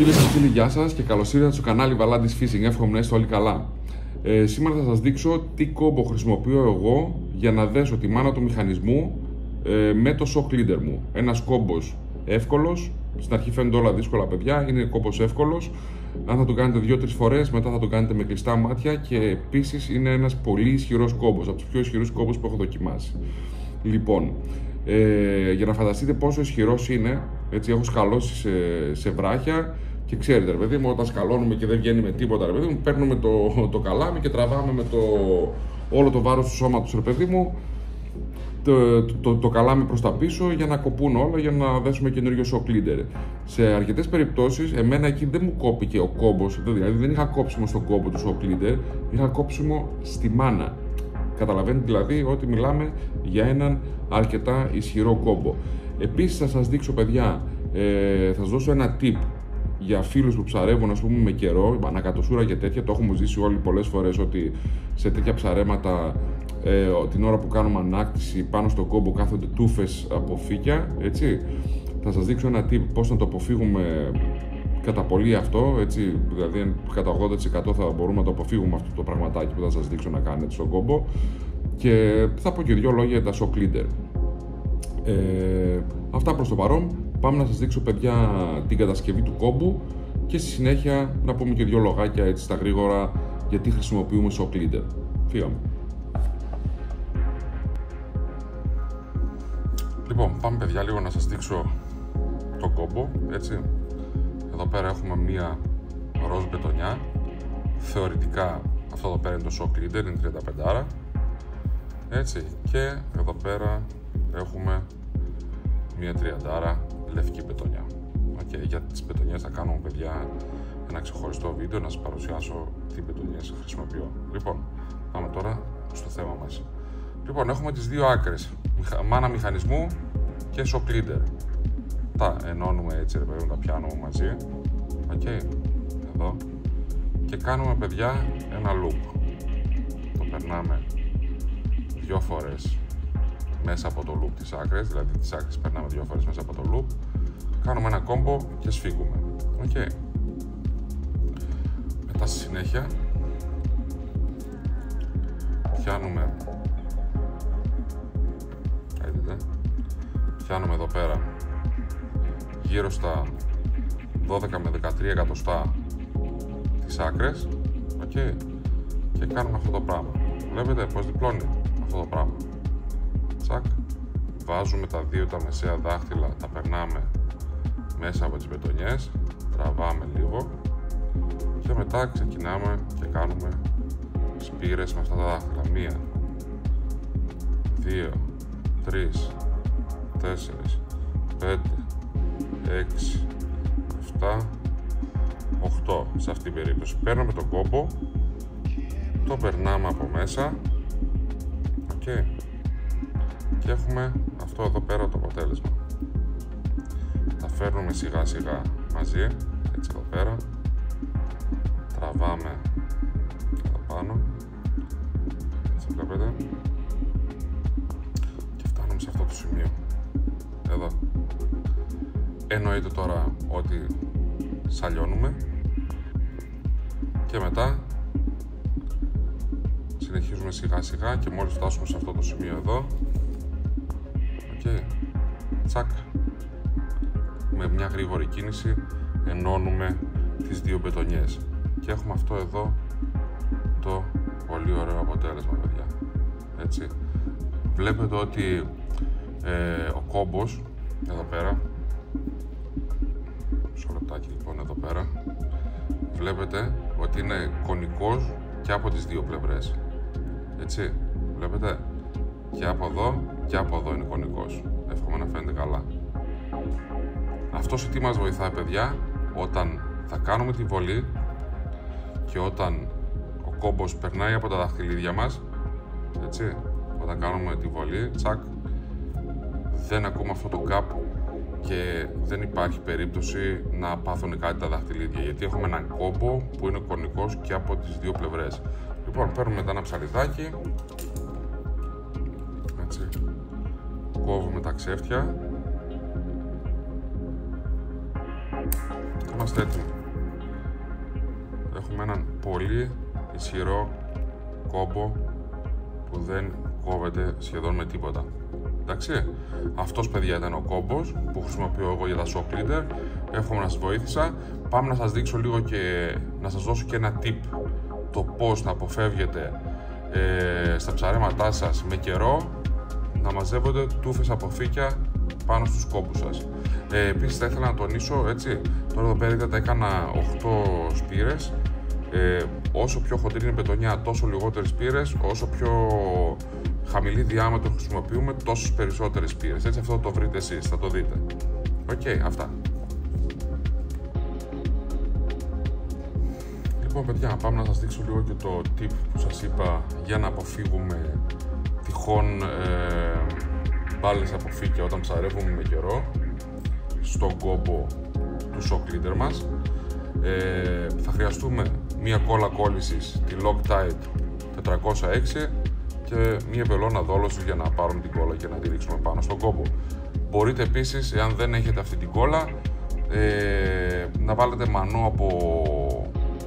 Φίλες και φίλοι, γεια σας και καλώς ήρθατε στο κανάλι Valandis Fishing. Εύχομαι να είστε όλοι καλά. Σήμερα θα σας δείξω τι κόμπο χρησιμοποιώ εγώ για να δέσω τη μάνα του μηχανισμού με το shock leader μου. Ένας κόμπος εύκολος. Στην αρχή φαίνονται όλα δύσκολα, παιδιά. Είναι κόμπος εύκολος. Αν θα το κάνετε 2-3 φορές, μετά θα το κάνετε με κλειστά μάτια και επίσης είναι ένας πολύ ισχυρός κόμπος, από τους πιο ισχυρούς κόμπους που έχω δοκιμάσει. Λοιπόν, για να φανταστείτε πόσο ισχυρός είναι, έτσι, έχω σκαλώσει σε βράχια και ξέρετε, ρε παιδί μου, όταν σκαλώνουμε και δεν βγαίνει με τίποτα, ρε παιδί μου, παίρνουμε το καλάμι και τραβάμε με όλο το βάρος του σώματος, ρε παιδί μου, το καλάμι προς τα πίσω για να κοπούν όλα, για να δέσουμε καινούριο shock leader. Σε αρκετές περιπτώσεις, εμένα εκεί δεν μου κόπηκε ο κόμπος, δηλαδή δεν είχα κόψιμο στον κόμπο του shock leader, είχα κόψιμο στη μάνα. Καταλαβαίνετε δηλαδή ότι μιλάμε για έναν αρκετά ισχυρό κόμπο. Επίσης θα σας δείξω, παιδιά, θα σας δώσω ένα tip για φίλους που ψαρεύουν, ας πούμε, με καιρό, ανακατοσούρα και τέτοια. Το έχουμε ζήσει όλοι πολλές φορές ότι σε τέτοια ψαρέματα την ώρα που κάνουμε ανάκτηση πάνω στον κόμπο κάθονται τούφες από φύκια, έτσι. Θα σας δείξω ένα tip πώς να το αποφύγουμε κατά πολύ αυτό, έτσι, δηλαδή κατά 80% θα μπορούμε να το αποφύγουμε αυτό το πραγματάκι που θα σας δείξω να κάνετε στον κόμπο, και θα πω και δύο λόγια για τα shock leader. Αυτά προς το παρόν. Πάμε να σας δείξω, παιδιά, την κατασκευή του κόμπου και στη συνέχεια να πούμε και δύο λογάκια, έτσι, στα γρήγορα, γιατί χρησιμοποιούμε shock leader. Φύγαμε. Λοιπόν, πάμε, παιδιά, λίγο να σας δείξω το κόμπο, έτσι. Εδώ πέρα έχουμε μία ροζ μπετονιά. Θεωρητικά αυτό εδώ πέρα είναι το shock leader, είναι 35, έτσι. Και εδώ πέρα έχουμε μία 30 λευκή μπετονιά. Okay, για τις μπετονιές θα κάνουμε, παιδιά, ένα ξεχωριστό βίντεο να σας παρουσιάσω τι μπετονιές χρησιμοποιώ. Λοιπόν, πάμε τώρα στο θέμα μας. Λοιπόν, έχουμε τις δύο άκρες, μάνα μηχανισμού και shock leader. Τα ενώνουμε έτσι, ρε παιδί, τα πιάνουμε μαζί, okay, εδώ, και κάνουμε, παιδιά, ένα loop. Το περνάμε 2 φορές μέσα από το loop της άκρης, δηλαδή τις άκρες περνάμε 2 φορές μέσα από το loop, κάνουμε ένα κόμπο και σφίγγουμε. Okay. Μετά στη συνέχεια πιάνουμε εδώ πέρα γύρω στα 12 με 13 εκατοστά τις άκρες, okay, και κάνουμε αυτό το πράγμα. Βλέπετε πως διπλώνει αυτό το πράγμα. Τσακ, βάζουμε τα δύο τα μεσαία δάχτυλα, τα περνάμε μέσα από τις μπετονιές, τραβάμε λίγο και μετά ξεκινάμε και κάνουμε σπήρες με αυτά τα δάχτυλα. 1, 2, 3, 4, 5, 6, 7, 8. Σε αυτή την περίπτωση παίρνουμε τον κόμπο, το περνάμε από μέσα, okay, και έχουμε αυτό εδώ πέρα το αποτέλεσμα. Τα φέρνουμε σιγά σιγά μαζί, έτσι, εδώ πέρα, τραβάμε εδώ πάνω, έτσι, βλέπετε, και φτάνουμε σε αυτό το σημείο εδώ. Εννοείται τώρα ότι σαλιώνουμε και μετά συνεχίζουμε σιγά σιγά και μόλις φτάσουμε σε αυτό το σημείο εδώ, okay, τσακ, με μια γρήγορη κίνηση ενώνουμε τις δύο μπετονιές και έχουμε αυτό εδώ το πολύ ωραίο αποτέλεσμα, παιδιά, έτσι. Βλέπετε ότι ο κόμπος εδώ πέρα, μισό λεπτάκι, λοιπόν, εδώ πέρα βλέπετε ότι είναι κονικός και από τις δύο πλευρές, έτσι, βλέπετε, και από εδώ και από εδώ είναι κονικός. Εύχομαι να φαίνεται καλά. Αυτό σε τι μας βοηθάει, παιδιά, όταν θα κάνουμε τη βολή και όταν ο κόμπος περνάει από τα δαχτυλίδια μας, έτσι, όταν κάνουμε τη βολή, τσακ, δεν ακούμε αυτό το gap και δεν υπάρχει περίπτωση να πάθουν κάτι τα δαχτυλίδια, γιατί έχουμε έναν κόμπο που είναι κονικός και από τις δύο πλευρές. Λοιπόν, παίρνουμε μετά ένα ψαλιδάκι, έτσι, κόβουμε τα ξέφτια είμαστε έτοιμοι. Έχουμε έναν πολύ ισχυρό κόμπο που δεν κόβεται σχεδόν με τίποτα. Εντάξει, αυτός παιδιά ήταν ο κόμπος που χρησιμοποιώ εγώ για τα shock leader. Εύχομαι να σας βοήθησα. Πάμε να σας δείξω λίγο και να σας δώσω και ένα tip το πώς να αποφεύγετε στα ψαρέματά σας με καιρό να μαζεύονται τούφες από φύκια πάνω στους κόμπους σας. Επίσης θα ήθελα να τονίσω, έτσι, τώρα εδώ πέρα τα έκανα 8 σπήρες. Όσο πιο χοντρή είναι η πετονιά, τόσο λιγότερες σπήρες, όσο πιο χαμηλή διάμετρο χρησιμοποιούμε, τόσες περισσότερες σπήρες. Έτσι, αυτό το βρείτε εσείς, θα το δείτε. Οκ, αυτά. Λοιπόν παιδιά, πάμε να σας δείξω λίγο και το tip που σας είπα για να αποφύγουμε τυχόν μπάλες από φύκια όταν ψαρεύουμε με καιρό στον κόμπο του shock leader μας. Θα χρειαστούμε μία κόλλα κόλλησης, τη Loctite 406 και μία βελόνα δόλωσης για να πάρουμε την κόλλα και να τη ρίξουμε πάνω στον κόμπο. Μπορείτε επίσης, εάν δεν έχετε αυτή την κόλλα, να βάλετε μανό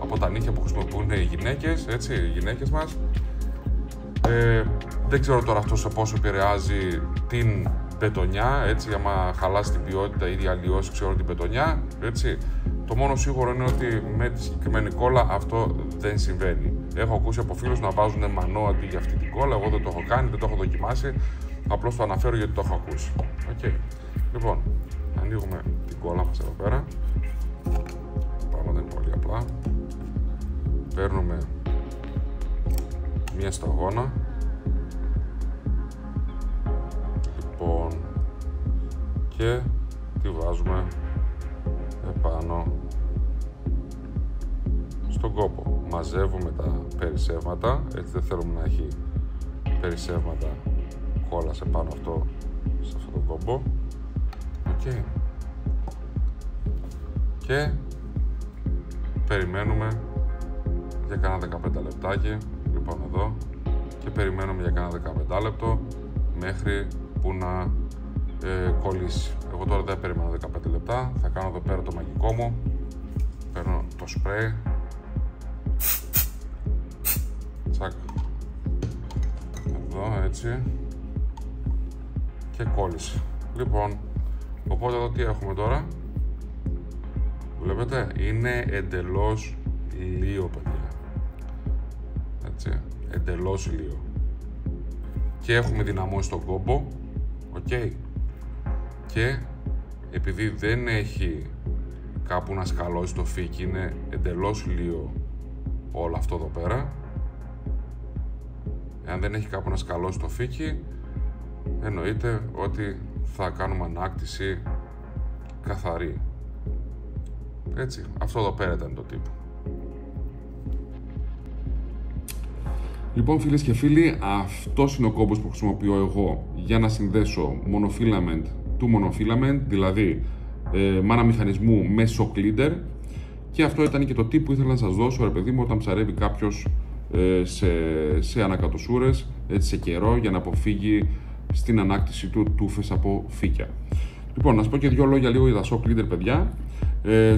από τα νύχια που χρησιμοποιούν οι γυναίκες, έτσι, οι γυναίκες μας. Δεν ξέρω τώρα αυτό σε πόσο επηρεάζει την πετονιά, έτσι, άμα χαλάσει την ποιότητα ή αλλοιώσει, ξέρω, την πετονιά, έτσι. Το μόνο σίγουρο είναι ότι με τη συγκεκριμένη κόλλα αυτό δεν συμβαίνει. Έχω ακούσει από φίλους να βάζουν μανό αντί για αυτή την κόλλα. Εγώ δεν το έχω κάνει, δεν το έχω δοκιμάσει. Απλώς το αναφέρω γιατί το έχω ακούσει. Okay. Λοιπόν, ανοίγουμε την κόλλα μας εδώ πέρα. Πράγματα είναι πολύ απλά. Παίρνουμε μία σταγόνα. Λοιπόν, και τη βάζουμε επάνω στον κόμπο. Μαζεύουμε τα περισσεύματα, έτσι δεν θέλουμε να έχει περισσεύματα κόλλα σε πάνω αυτό, σε αυτό το κόμπο. Okay. Και περιμένουμε για κάνα 15 λεπτάκι, λοιπόν εδώ, και περιμένουμε για κάνα 15 λεπτό μέχρι που να κολλήσει. Εγώ τώρα δεν περιμένω 15 λεπτά, θα κάνω εδώ πέρα το μαγικό μου. Παίρνω το σπρέι, τσακ, εδώ έτσι, και κόλλησε. Λοιπόν, οπότε εδώ τι έχουμε τώρα, βλέπετε, είναι εντελώς λίο, παιδιά, έτσι, εντελώς λίο, και έχουμε δυναμώσει τον κόμπο, ok, και επειδή δεν έχει κάπου να σκαλώσει το φύκι, είναι εντελώς λίο όλο αυτό εδώ πέρα. Εάν δεν έχει κάπου να σκαλώσει το φύκι, εννοείται ότι θα κάνουμε ανάκτηση καθαρή. Έτσι, αυτό εδώ πέρα ήταν το τύπο. Λοιπόν, φίλες και φίλοι, αυτός είναι ο κόμπος που χρησιμοποιώ εγώ για να συνδέσω monofilament to monofilament, δηλαδή μάνα μηχανισμού με shock leader, και αυτό ήταν και το tip που ήθελα να σας δώσω, ρε παιδί μου, όταν ψαρεύει κάποιος σε ανακατοσούρες, έτσι, σε καιρό, για να αποφύγει στην ανάκτηση του τούφες από φύκια. Λοιπόν, να σας πω και δύο λόγια λίγο για τα shock leader, παιδιά.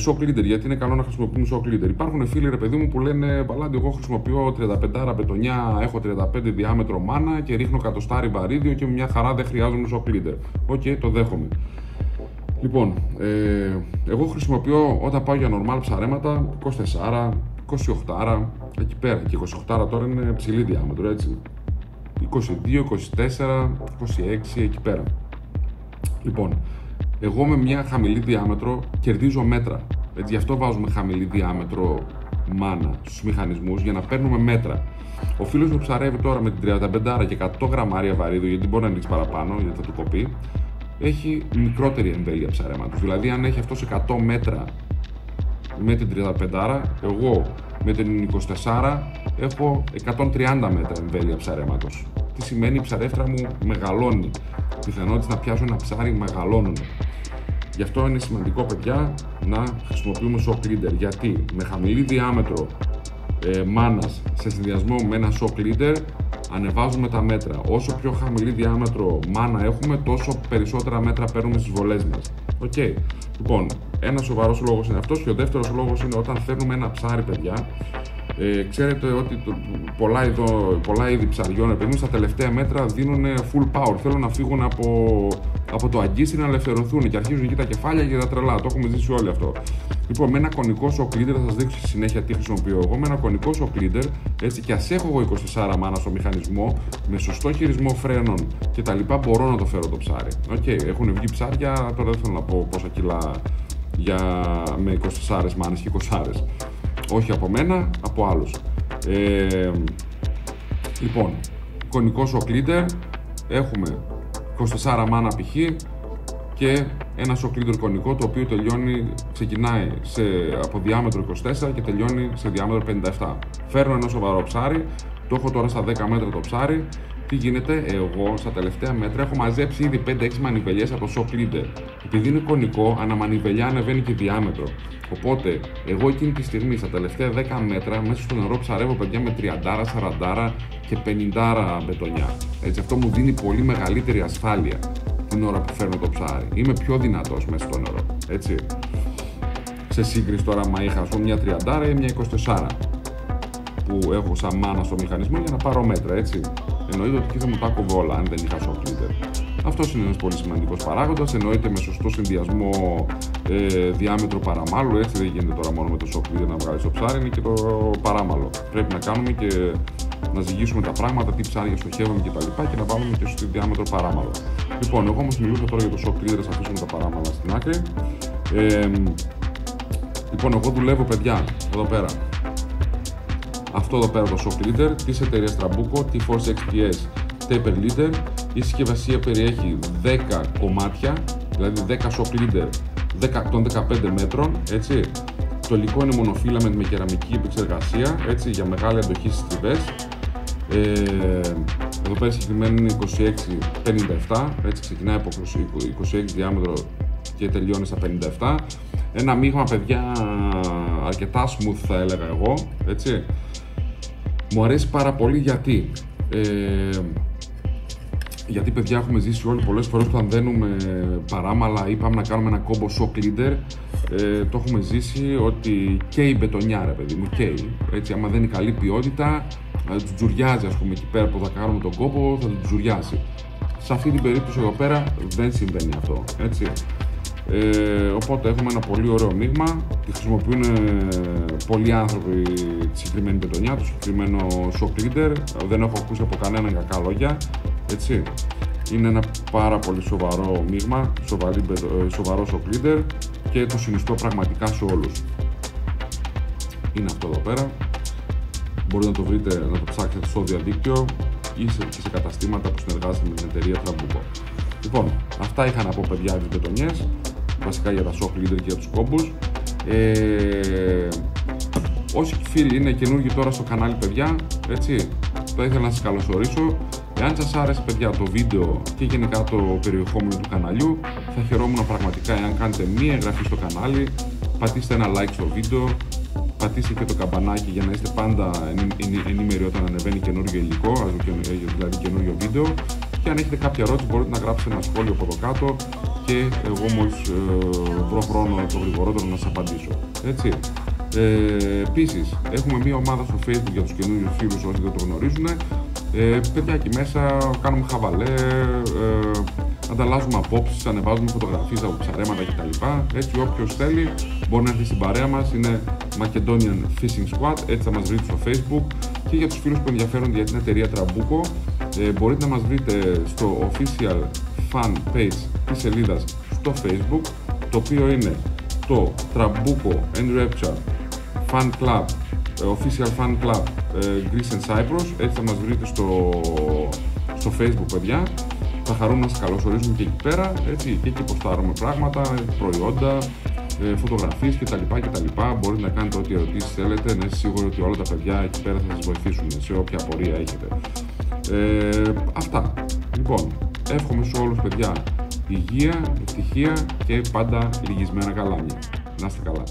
Shock leader, γιατί είναι καλό να χρησιμοποιούμε shock leader. Υπάρχουν φίλοι, ρε παιδί μου, που λένε Βαλάντι, εγώ χρησιμοποιώ 35 μπετονιά, έχω 35 διάμετρο μάνα και ρίχνω κατοστάρι βαρύδιο και μια χαρά δεν χρειάζομαι shock leader. Οκ, το δέχομαι. Λοιπόν, εγώ χρησιμοποιώ όταν πάω για normal ψαρέματα 24, 28, εκεί πέρα. Και 28 τώρα είναι ψηλή διάμετρο, έτσι. 22, 24, 26, εκεί πέρα. Λοιπόν, εγώ με μια χαμηλή διάμετρο κερδίζω μέτρα. Έτσι, γι' αυτό βάζουμε χαμηλή διάμετρο μάνα στους μηχανισμούς, για να παίρνουμε μέτρα. Ο φίλος που ψαρεύει τώρα με την 35 και 100 γραμμάρια βαρύδιο, γιατί μπορεί να ανοίξει παραπάνω, γιατί θα του κοπεί, έχει μικρότερη εμβέλεια ψαρέματος. Δηλαδή, αν έχει αυτός 100 μέτρα με την 35, εγώ με την 24 έχω 130 μέτρα εμβέλεια ψαρέματος. Τι σημαίνει, η ψαρεύτρα μου μεγαλώνει. Οι πιθανότητες να πιάσω ένα ψάρι μεγαλώνουν. Γι' αυτό είναι σημαντικό, παιδιά, να χρησιμοποιούμε shock leader. Γιατί με χαμηλή διάμετρο μάνας σε συνδυασμό με ένα shock leader ανεβάζουμε τα μέτρα. Όσο πιο χαμηλή διάμετρο μάνα έχουμε, τόσο περισσότερα μέτρα παίρνουμε στις βολές μας. Okay. Λοιπόν, ένας σοβαρός λόγος είναι αυτός και ο δεύτερος λόγος είναι όταν φέρνουμε ένα ψάρι, παιδιά. Ξέρετε ότι πολλά είδη ψαριών, επειδή στα τελευταία μέτρα δίνουν full power. Θέλουν να φύγουν από το αγκίστη να ελευθερωθούν και αρχίζουν εκεί τα κεφάλια και τα τρελά. Το έχουμε ζήσει όλοι αυτό. Λοιπόν, με ένα κονικό shock leader, θα σας δείξω στη συνέχεια τι χρησιμοποιώ εγώ. Με ένα κονικό shock leader, έτσι κι ας έχω εγώ 24 μάνα στο μηχανισμό, με σωστό χειρισμό φρένων κτλ. Μπορώ να το φέρω το ψάρι. Έχουν βγει ψάρια, τώρα δεν θέλω να πω πόσα κιλά με 24 μάνες και 20. Όχι από μένα, από άλλους. Λοιπόν, κονικό shock leader, έχουμε 24 μάνα π.χ. και ένα shock leader κονικό, το οποίο ξεκινάει από διάμετρο 24 και τελειώνει σε διάμετρο 57. Φέρνω ένα σοβαρό ψάρι, το έχω τώρα στα 10 μέτρα το ψάρι. Τι γίνεται, εγώ στα τελευταία μέτρα έχω μαζέψει ήδη 5-6 μανιβελιές από το shock leader. Επειδή είναι κονικό, αναμανιβελιά ανεβαίνει και διάμετρο. Οπότε, εγώ εκείνη τη στιγμή στα τελευταία 10 μέτρα μέσα στο νερό ψαρεύω, παιδιά, με 30, 40 και 50 μπετονιά. Έτσι, αυτό μου δίνει πολύ μεγαλύτερη ασφάλεια την ώρα που φέρνω το ψάρι. Είμαι πιο δυνατός μέσα στο νερό. Έτσι. Σε σύγκριση τώρα, μα είχα μια 30 ή μια 24 που έχω σαν μάνα στο μηχανισμό για να πάρω μέτρα, έτσι. Εννοείται ότι θα μου τα κόβω όλα αν δεν είχα shock leader. Αυτός είναι ένας πολύ σημαντικός παράγοντας. Εννοείται με σωστό συνδυασμό διάμετρο παραμάλου. Έτσι δεν γίνεται τώρα μόνο με το shock leader να βγάλεις το ψάρι, είναι και το παράμαλο. Πρέπει να κάνουμε και να ζυγίσουμε τα πράγματα, τι ψάρια στοχεύουμε κτλ. Και να βάλουμε και στο διάμετρο παράμαλο. Λοιπόν, εγώ όμως μιλούσα τώρα για το shock leader, θα αφήσουμε τα παράμαλα στην άκρη. Λοιπόν, εγώ δουλεύω, παιδιά, εδώ πέρα. Αυτό εδώ πέρα το shock leader της εταιρείας Trabuco, T-Force XPS Taper Leader. Η συσκευασία περιέχει 10 κομμάτια, δηλαδή 10 shock leader των 15 μέτρων, έτσι. Το υλικό είναι monofilament με κεραμική επεξεργασία, έτσι, για μεγάλη αντοχή στις τριβές. Εδώ πέρα συγκεκριμένα είναι 26-57, έτσι, ξεκινάει από 26 διάμετρο και τελειώνει στα 57. Ένα μείγμα, παιδιά, αρκετά smooth θα έλεγα εγώ, έτσι. Μου αρέσει πάρα πολύ γιατί, παιδιά, έχουμε ζήσει όλοι πολλές φορές όταν δένουμε παράμαλα ή πάμε να κάνουμε ένα κόμπο shock leader, το έχουμε ζήσει ότι καίει μπετονιά, ρε παιδί μου, καίει. Έτσι, άμα δεν είναι καλή ποιότητα, του τζουριάζει, ας πούμε, εκεί πέρα που θα κάνουμε τον κόμπο, θα του τζουριάσει. Σε αυτή την περίπτωση εδώ πέρα δεν συμβαίνει αυτό, έτσι. Οπότε έχουμε ένα πολύ ωραίο μείγμα. Τη χρησιμοποιούν πολλοί άνθρωποι τη συγκεκριμένη μπετονιά, το συγκεκριμένο shock leader. Δεν έχω ακούσει από κανέναν κακά λόγια, έτσι. Είναι ένα πάρα πολύ σοβαρό μείγμα, σοβαρό shock leader και το συνιστώ πραγματικά σε όλους. Είναι αυτό εδώ πέρα. Μπορείτε να το βρείτε, να το ψάξετε στο διαδίκτυο ή σε καταστήματα που συνεργάζεται με την εταιρεία Trabuco. Λοιπόν, αυτά είχα να πω, παιδιά, τις μπετονιές, βασικά για τα shock leader και για τους κόμπους. Όσοι φίλοι είναι καινούργοι τώρα στο κανάλι, παιδιά, έτσι, θα ήθελα να σας καλωσορίσω. Εάν σας άρεσε, παιδιά, το βίντεο και γενικά το περιεχόμενο του καναλιού, θα χαιρόμουν πραγματικά εάν κάνετε μία εγγραφή στο κανάλι, πατήστε ένα like στο βίντεο, πατήστε και το καμπανάκι για να είστε πάντα ενήμεροι όταν ανεβαίνει καινούργιο υλικό, δηλαδή καινούργιο βίντεο. Και αν έχετε κάποια ερώτηση, μπορείτε να γράψετε ένα σχόλιο από εδώ κάτω και εγώ μόλις βρω χρόνο το γρηγορότερο να σας απαντήσω. Έτσι. Επίσης, έχουμε μια ομάδα στο Facebook για τους καινούριους φίλους όσοι δεν το γνωρίζουν. Παιδιά, εκεί μέσα κάνουμε χαβαλέ, ανταλλάσσουμε απόψεις, ανεβάζουμε φωτογραφίες από ψαρέματα κτλ. Έτσι, όποιος θέλει μπορεί να έρθει στην παρέα μας. Είναι Macedonian Fishing Squad, έτσι θα μας βρείτε στο Facebook. Και για τους φίλους που ενδιαφέρονται για την εταιρεία Trabuco, μπορείτε να μας βρείτε στο official fan page της σελίδας στο Facebook, το οποίο είναι το Trabuco and Repchar Fan Club, official fan club Greece and Cyprus. Έτσι θα μας βρείτε στο Facebook, παιδιά. Θα χαρούμε να σας καλωσορίσουμε και εκεί πέρα, έτσι, και εκεί ποστάρουμε πράγματα, προϊόντα, φωτογραφίες κτλ. Μπορείτε να κάνετε ό,τι ερωτήσεις θέλετε, να είστε σίγουροι ότι όλα τα παιδιά εκεί πέρα θα σας βοηθήσουν σε όποια απορία έχετε. Αυτά. Λοιπόν, εύχομαι σε όλους, παιδιά, υγεία, ευτυχία και πάντα λυγισμένα καλάμια. Να είστε καλά.